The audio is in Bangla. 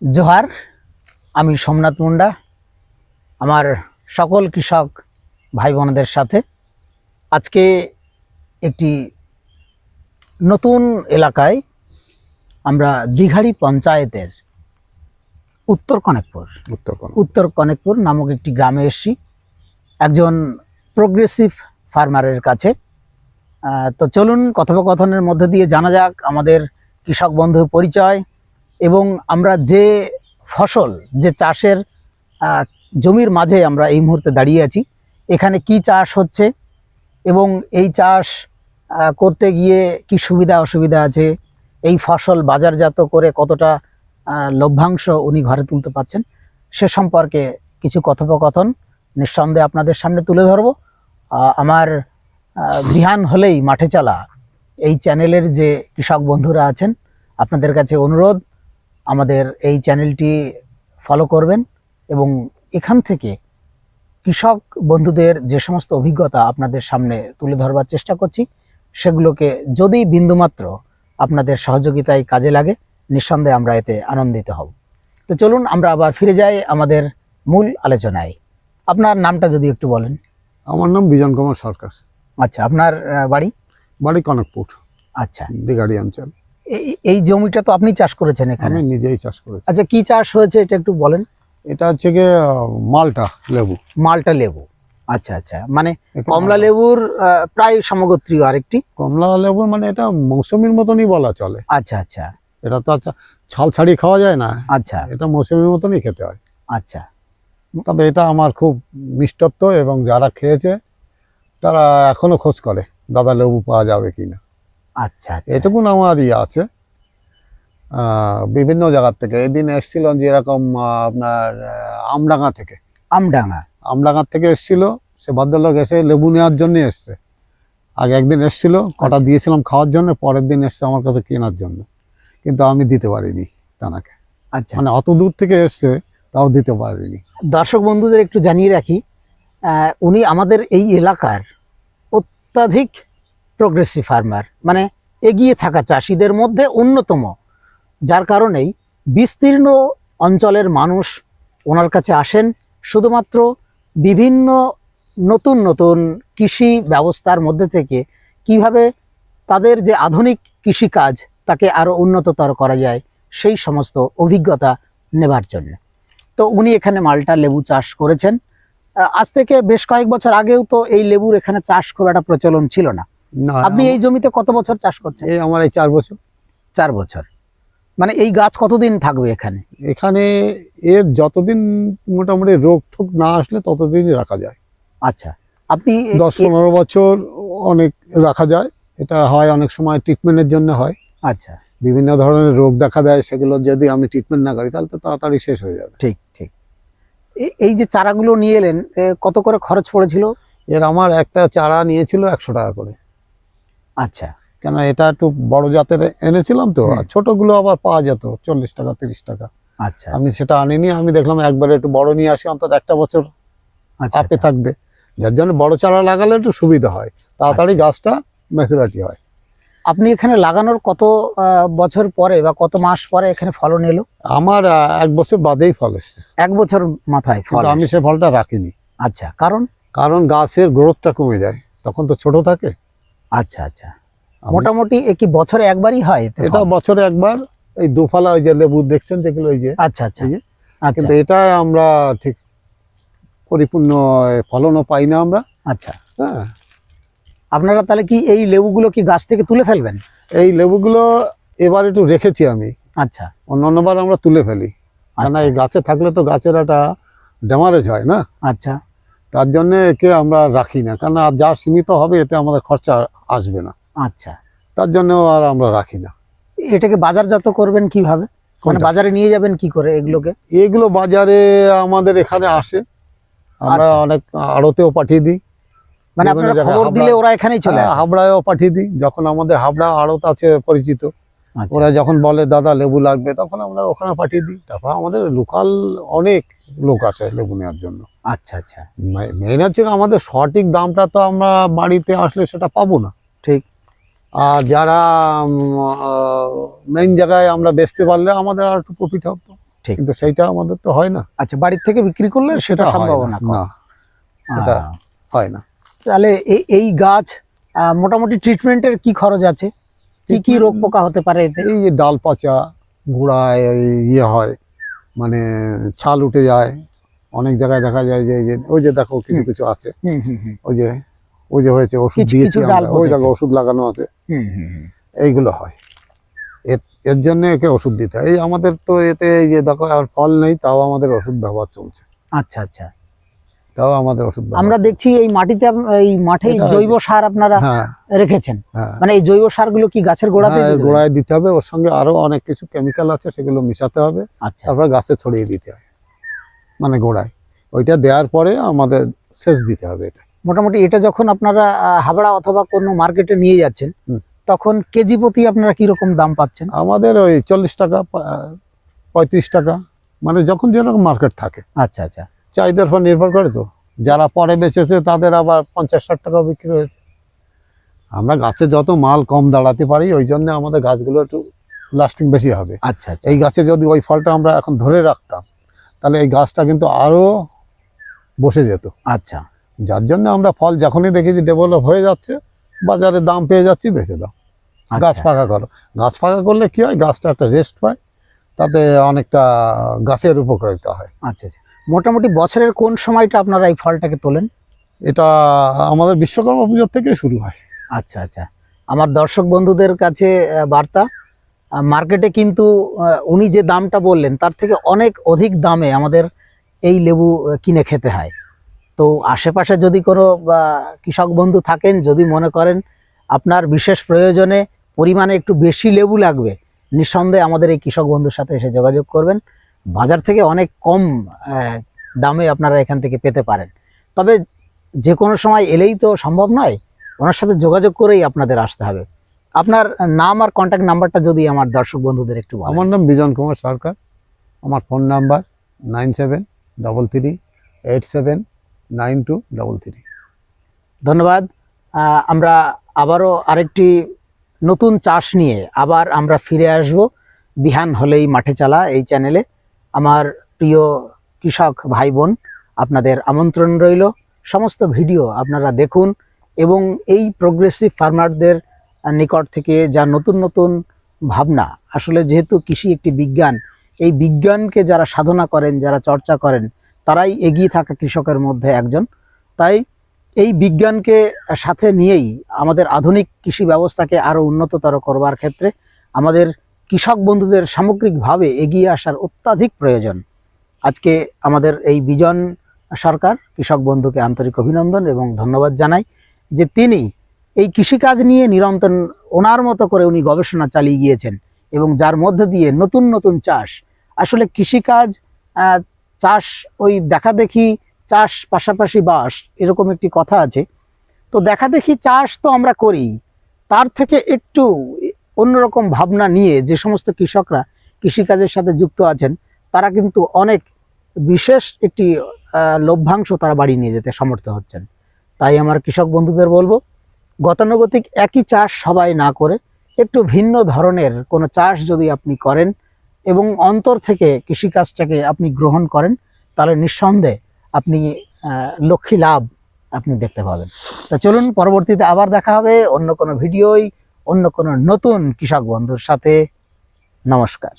জোহার, আমি সোমনাথ মুন্ডা আমার সকল কৃষক ভাই বোনদের সাথে আজকে একটি নতুন এলাকায় আমরা দিঘাড়ি পঞ্চায়েতের উত্তর কনেকপুর নামক একটি গ্রামে এসেছি একজন প্রোগ্রেসিভ ফার্মারের কাছে। তো চলুন কথোপকথনের মধ্যে দিয়ে জানা যাক আমাদের কৃষক বন্ধু পরিচয় এবং আমরা যে ফসল যে চাষের জমির মাঝে আমরা এই মুহূর্তে দাঁড়িয়ে আছি, এখানে কি চাষ হচ্ছে এবং এই চাষ করতে গিয়ে কি সুবিধা অসুবিধা আছে, এই ফসল বাজারজাত করে কতটা লভ্যাংশ উনি ঘরে তুলতে পারছেন, সে সম্পর্কে কিছু কথোপকথন নিঃসন্দেহে আপনাদের সামনে তুলে ধরব। আমার বিহান হলেই মাঠে চলা এই চ্যানেলের যে কৃষক বন্ধুরা আছেন, আপনাদের কাছে অনুরোধ আমাদের এই চ্যানেলটি ফলো করবেন এবং এখান থেকে কৃষক বন্ধুদের যে সমস্ত অভিজ্ঞতা আপনাদের সামনে তুলে ধরবার চেষ্টা করছি, সেগুলোকে যদি বিন্দুমাত্র আপনাদের সহযোগিতায় কাজে লাগে, নিঃসন্দেহে আমরা এতে আনন্দিত হব। তো চলুন আমরা আবার ফিরে যাই আমাদের মূল আলোচনায়। আপনার নামটা যদি একটু বলেন। আমার নাম বিজন কুমার সরকার। আচ্ছা, আপনার বাড়ি কনকপুর। আচ্ছা, দিঘাড়ি অঞ্চল। এই জমিটা তো আপনি চাষ করেছেন এখানে? আমি নিজেই চাষ করেছি। আচ্ছা, কি চাষ হয়েছে এটা একটু বলেন। এটা হচ্ছে গিয়ে মালটা লেবু। আচ্ছা আচ্ছা, মানে কমলা লেবুর প্রায় সমগোত্রীয় আরেকটি। কমলা লেবুর মানে এটা মৌসুমীর মতনই বলা চলে। আচ্ছা আচ্ছা, এটা তো আচ্ছা ছাল ছাড়িয়ে খাওয়া যায় না। আচ্ছা, এটা মৌসুমীর মতনই খেতে হয়। আচ্ছা, তবে এটা আমার খুব মিষ্টত্ব এবং যারা খেয়েছে তারা এখনো খোঁজ করে দাদা লেবু পাওয়া যাবে কিনা। আচ্ছা, এটুকুন আমার আছে। বিভিন্ন জায়গার থেকে এদিন এসেছিল, যেরকম আপনার আমডাঙ্গা থেকে এসেছিল। সে ভদ্রলোক এসে লেবু নেওয়ার জন্য এসছে। আগে একদিন এসেছিল, কটা দিয়েছিলাম খাওয়ার জন্য, পরের দিন এসছে আমার কাছে কেনার জন্য, কিন্তু আমি দিতে পারিনি তানাকে। আচ্ছা, মানে অত দূর থেকে এসছে তাও দিতে পারিনি। দর্শক বন্ধুদের একটু জানিয়ে রাখি, উনি আমাদের এই এলাকার অত্যাধিক প্রোগ্রেসিভ ফার্মার, মানে এগিয়ে থাকা চাষিদের মধ্যে অন্যতম, যার কারণেই বিস্তীর্ণ অঞ্চলের মানুষ ওনার কাছে আসেন শুধুমাত্র বিভিন্ন নতুন নতুন কৃষি ব্যবস্থার মধ্যে থেকে কিভাবে তাদের যে আধুনিক কৃষিকাজ তাকে আরও উন্নততর করা যায় সেই সমস্ত অভিজ্ঞতা নেবার জন্য। তো উনি এখানে মালটা লেবু চাষ করেছেন। আজ থেকে বেশ কয়েক বছর আগেও তো এই লেবুর এখানে চাষ খুব একটা প্রচলন ছিল না। আপনি এই জমিতে কত বছর চাষ করছেন? এই আমার এই 4 বছর। 4 বছর, মানে এই গাছ কতদিন থাকবে এখানে? এখানে এর যতদিন মোটামুটি রোগ ঠোক না আসলে ততদিনই রাখা যায়। আচ্ছা, আপনি 10-15 বছর অনেক রাখা যায়। এটা হয় অনেক সময় ট্রিটমেন্টের জন্য হয়। আচ্ছা, বিভিন্ন ধরনের রোগ দেখা দেয়, সেগুলো যদি আমি ট্রিটমেন্ট না করি তাহলে তো তাড়াতাড়ি শেষ হয়ে যাবে। ঠিক ঠিক। এই যে চারাগুলো নিয়ে এলেন, কত করে খরচ পড়েছিল? এর আমার একটা চারা নিয়েছিল 100 টাকা করে। আচ্ছা, কেন এটা একটু বড় জাতের এনেছিলাম তো, আর ছোটগুলো আবার পাওয়া যেত 40 টাকা 30 টাকা। আচ্ছা, আমি সেটা আনিনি। আমি দেখলাম একবারে একটু বড় নিয়ে আসি, অন্তত একটা বছর আপে থাকবে, যার জন্য বড় চারা লাগালে একটু সুবিধা হয়, তাড়াতাড়ি গাছটা ম্যাচুরিটি হয়। আপনি এখানে লাগানোর কত বছর পরে বা কত মাস পরে এখানে ফলন এলো? আমার 1 বছর বাদেই ফল এসছে। 1 বছর মাথায় ফল? আমি সে ফলটা রাখিনি। আচ্ছা, কারণ গাছের গ্রোথটা কমে যায়, তখন তো ছোট থাকে। আচ্ছা আচ্ছা, মোটামুটি কি বছরে একবারই হয়? এটা বছরে একবার। এই দুফালা ওই যে লেবু দেখছেন যেগুলো, ওই যে আচ্ছা আচ্ছা, কিন্তু এটা আমরা ঠিক পরিপূর্ণ ফলনও পাই না আমরা। আচ্ছা, হ্যাঁ। আপনারা তাহলে কি এই লেবুগুলো কি গাছ থেকে তুলে ফেলবেন? এই লেবুগুলো এবার একটু রেখেছি আমি। আচ্ছা, অন্যবার আমরা তুলে ফেলি, কারণ এই গাছে থাকলে তো গাছের একটা ড্যামারেজ হয় না। আচ্ছা, তার জন্য একে আমরা রাখি না, কারণ যা সীমিত হবে এতে আমাদের খরচা আসবে না। আচ্ছা, তার জন্য আর আমরা রাখি না। এটাকে বাজারজাত করবেন কিভাবে? মানে বাজারে নিয়ে যাবেন কি করে এগুলোকে? এগুলো বাজারে আমাদের এখানে আসে, আমরা অনেক আড়তেও পাঠিয়ে দিই। মানে আপনারা খবর দিলে ওরা এখানেই চলে আসে? হাবড়ায়ও পাঠিয়ে দিই। যখন আমাদের হাবড়া আড়ত আছে পরিচিত, ওরা যখন বলে দাদা লেবু লাগবে, তখন আমরা ওখানে পাঠিয়ে দিই। তারপর আমাদের লোকাল অনেক লোক আসে লেবু নেওয়ার জন্য। আচ্ছা আচ্ছা, মেইন হচ্ছে আমাদের সঠিক দামটা তো আমরা বাড়িতে আসলে সেটা পাবো না। ঠিক। আর যারা মেইন জায়গায় আমরা বেচতে পারলে আমাদের আর একটু প্রফিট হবে। ঠিক। কিন্তু সেইটা আমাদের তো হয় না, আচ্ছা, বাড়ির থেকে বিক্রি করলে সেটা হয় সম্ভাবনা কম। না, সেটা আহ, হয় না। তাহলে এই গাছ মোটামুটি ট্রিটমেন্টের কি খরচ আছে? কি কি রোগ পোকা হতে পারে এতে? এই যে ডাল পচা, গোড়ায় ওই ইয়ে হয়, মানে ছাল উঠে যায়, অনেক জায়গায় দেখা যায় যে এই যে ওই যে দেখো কিছু কিছু আছে, হুম হুম হুম ওই যে হয়েছে, ওষুধ কিছু দিয়েছি ডাল আমরা, ওই দেখো পচেছে। ওষুধ লাগানো আছে, হুম হুম হুম। এইগুলো হয়। এর জন্য একে ওষুধ দিতে হয়। এই আমাদের তো এতে এই যে দেখো আর ফল নেই, তাও আমাদের ওষুধ ব্যবহার চলছে, আচ্ছা আচ্ছা। তাও আমাদের ওষুধ ব্যবহার আমরা চলছে। দেখছি এই মাটিতে এই মাঠে এটা জৈব সার আপনারা হ্যাঁ রেখেছেন, হ্যাঁ মানে এই জৈব সারগুলো কি গাছের গোড়াতে হ্যাঁ, দিয়ে দেবেন? গোড়ায় দিতে হবে, ওর সঙ্গে আরো অনেক কিছু কেমিক্যাল আছে, সেগুলো মিশাতে হবে, আচ্ছা, তারপর গাছে ছড়িয়ে দিতে হবে, মানে গোড়ায়। ওইটা দেওয়ার পরে আমাদের সেচ দিতে হবে এটা। মোটামুটি এটা যখন আপনারা হাবড়া অথবা কোনো মার্কেটে নিয়ে যাচ্ছেন, হুম। তখন কেজি প্রতি আপনারা কি রকম দাম পাচ্ছেন? আমাদের ওই 40 টাকা, 35 টাকা, মানে যখন যেরকম মার্কেট থাকে, আচ্ছা আচ্ছা। চাহিদার উপর নির্ভর করে। তো যারা পরে বেচেছে তাদের আবার 50-60 টাকা বিক্রি হয়েছে। আমরা গাছে যত মাল কম দাঁড়াতে পারি, ওই জন্য আমাদের গাছগুলো একটু লাস্টিং বেশি হবে। আচ্ছা আচ্ছা। এই গাছে যদি ওই ফলটা আমরা এখন ধরে রাখতাম, তাহলে এই গাছটা কিন্তু আরো বসে যেত। আচ্ছা যার জন্য আমরা ফল যখনই দেখেছি ডেভেলপ হয়ে যাচ্ছে, বাজারে দাম পেয়ে যাচ্ছি, বেচে দাও, গাছ আচ্ছা ফাঁকা করো। গাছ ফাঁকা করলে কি হয়, গাছটা একটা রেস্ট পায়, তাতে অনেকটা গাছের উপকারিতা হয়। আচ্ছা আচ্ছা। মোটামুটি বছরের কোন সময়টা আপনারা এই ফলটাকে তোলেন? এটা আমাদের বিশ্বকর্মা পুজোর থেকে শুরু হয়। আচ্ছা আচ্ছা। আমার দর্শক বন্ধুদের কাছে বার্তা, মার্কেটে কিন্তু উনি যে দামটা বললেন তার থেকে অনেক অধিক দামে আমাদের এই লেবু কিনে খেতে হয়। তো আশেপাশে যদি কোনো কৃষক বন্ধু থাকেন, যদি মনে করেন আপনার বিশেষ প্রয়োজনে পরিমাণে একটু বেশি লেবু লাগবে, নিঃসন্দেহে আমাদের এই কৃষক বন্ধুর সাথে এসে যোগাযোগ করবেন। বাজার থেকে অনেক কম দামে আপনারা এখান থেকে পেতে পারেন। তবে যে কোনো সময় এলেই তো সম্ভব নয়, ওনার সাথে যোগাযোগ করেই আপনাদের আসতে হবে। আপনার নাম আর কন্ট্যাক্ট নাম্বারটা যদি আমার দর্শক বন্ধুদের একটু বলেন। আমার নাম বিজন কুমার সরকার, আমার ফোন নাম্বার 9733879233। ধন্যবাদ। আমরা আবারও আরেকটি নতুন চাষ নিয়ে আবার আমরা ফিরে আসব বিহান হলেই মাঠে চালা এই চ্যানেলে। আমার প্রিয় কৃষক ভাই বোন, আপনাদের আমন্ত্রণ রইল, সমস্ত ভিডিও আপনারা দেখুন এবং এই প্রোগ্রেসিভ ফার্মারদের নিকট থেকে যা নতুন নতুন ভাবনা, আসলে যেহেতু কৃষি একটি বিজ্ঞান, এই বিজ্ঞানকে যারা সাধনা করেন, যারা চর্চা করেন, তারাই এগিয়ে থাকা কৃষকের মধ্যে একজন। তাই এই বিজ্ঞানকে সাথে নিয়েই আমাদের আধুনিক কৃষি ব্যবস্থাকে আরও উন্নততর করবার ক্ষেত্রে আমাদের কৃষক বন্ধুদের সামগ্রিকভাবে এগিয়ে আসার অত্যাধিক প্রয়োজন। আজকে আমাদের এই বিজন সরকার কৃষক বন্ধুকে আন্তরিক অভিনন্দন এবং ধন্যবাদ জানাই যে তিনি এই কৃষিকাজ নিয়ে নিরন্তর ওনার মতো করে উনি গবেষণা চালিয়ে গিয়েছেন এবং যার মধ্যে দিয়ে নতুন নতুন চাষ, আসলে কৃষিকাজ চাষ ওই দেখা দেখি চাষ পাশাপাশি বাস, এরকম একটি কথা আছে। তো দেখা দেখি চাষ তো আমরা করি, তার থেকে একটু অন্যরকম ভাবনা নিয়ে যে সমস্ত কৃষকরা কৃষিকাজের সাথে যুক্ত আছেন, তারা কিন্তু অনেক বিশেষ একটি লভ্যাংশ তারা বাড়িয়ে নিয়ে যেতে সমর্থ হচ্ছেন। তাই আমার কৃষক বন্ধুদের বলবো, গতানুগতিক একই চাষ সবাই না করে একটু ভিন্ন ধরনের কোনো চাষ যদি আপনি করেন এবং অন্তর থেকে কৃষিকাজটাকে আপনি গ্রহণ করেন, তাহলে নিঃসন্দেহে আপনি লক্ষ্মী লাভ আপনি দেখতে পাবেন। তো চলুন, পরবর্তীতে আবার দেখা হবে অন্য কোনো ভিডিওই, অন্য কোনো নতুন কৃষক বন্ধুর সাথে। নমস্কার।